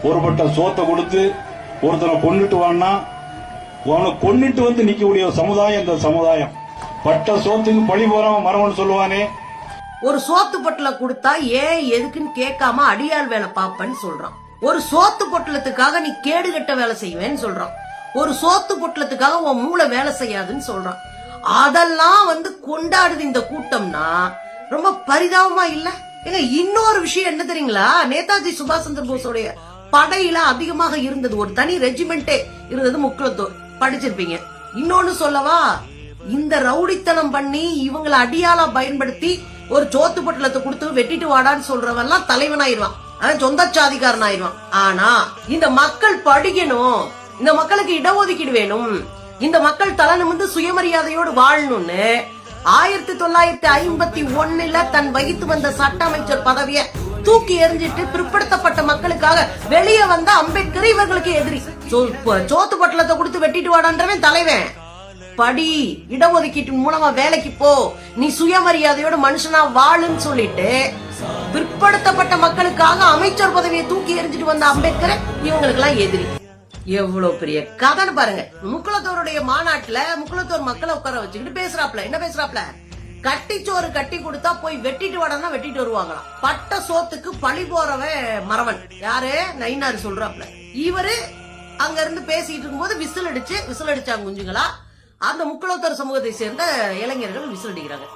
ஒரு பட்ட சோத்தை கொடுத்து ஒருத்தனை கொண்டுட்டு வான்னா அவனை கொண்டுட்டு வந்து நிக்கக்கூடிய சமுதாயம் இந்த சமுதாயம். பட்ட சோத்துக்கு பழி போறவன் மரவன் சொல்லுவானே. ஒரு சோத்து பொட்டலை கொடுத்தா ஏன் எதுக்குன்னு கேட்காம அடியால் வேலை பாப்பன்னு சொல்றான். ஒரு சோத்து பொட்டலத்துக்காக நீ கேடுகட்ட வேலை செய்வேன்னு சொல்றான். ஒரு சோத்து பொட்டலத்துக்காக உன் மூளை வேலை செய்யாதுன்னு சொல்றான். அதெல்லாம் கொண்டாடுது இந்த கூட்டம்னா ரொம்ப பரிதாபமா இல்ல? ஏங்க இன்னொரு விஷயம் என்ன தெரியுங்களா? நேதாஜி சுபாஷ் சந்திர போஸோடைய படையில அதிகமாக இருந்தது ஒரு தனி ரெஜிமெண்டே இருந்தது முக்குளத்தூர். படிச்சிருப்பீங்க. இன்னொன்னு சொல்லவா, இந்த ரவுடித்தனம் பண்ணி இவங்களை அடியாளா பயன்படுத்தி ஒரு சோத்து பொட்டலத்தை கொடுத்து வெட்டிட்டு வாடான்னு சொல்றவெல்லாம் தலைவனாயிருவான், அவன் சொந்த சாதிகாரன் ஆயிடுவான். ஆனா இந்த மக்கள் படிக்கணும், இந்த மக்களுக்கு இடஒதுக்கீடு வேணும், இந்த மக்கள் தலை நிமிர்ந்து சுயமரியாதையோடு வாழணும்னு 1951 தன் வகித்து வந்த சட்ட அமைச்சர் பதவியை தூக்கி எறிஞ்சிட்டு பிற்படுத்தப்பட்ட மக்களுக்காக வெளியே வந்த அம்பேத்கர் இவர்களுக்கு எதிரி. சோத்து பொட்டலத்தை கொடுத்து வெட்டிட்டு வாடான்றவன் தலைவன். படி, இடஒதுக்கீட்டு மூலமா வேலைக்கு போ, நீ சுயமரியாதையோட மனுஷனா வாழுன்னு சொல்லிட்டு பிற்படுத்தப்பட்ட மக்களுக்காக அமைச்சர் பதவியை தூக்கி எறிஞ்சிட்டு வந்த அம்பேத்கர் இவங்களுக்கு எல்லாம் எதிரி. எவ்வளவு பெரிய கதைன்னு பாருங்க. முக்குளத்தோருடைய மாநாட்டுல முக்குளத்தோர் மக்களை உட்கார வச்சுக்கிட்டு பேசுறாப்ல. என்ன பேசுறாப்ல? கட்டிச்சோறு கட்டி கொடுத்தா போய் வெட்டிட்டு வாடனா வெட்டிட்டு வருவாங்களாம். பட்ட சோத்துக்கு பழி போறவன் மறவன் யாரு? நயினாரு சொல்றாப்ல. இவரு அங்க இருந்து பேசிட்டு இருக்கும்போது விசில் அடிச்சாங்க குஞ்சுங்களா. அந்த முக்குளத்தோர் சமூகத்தை சேர்ந்த இளைஞர்கள் விசில் அடிக்கிறாங்க.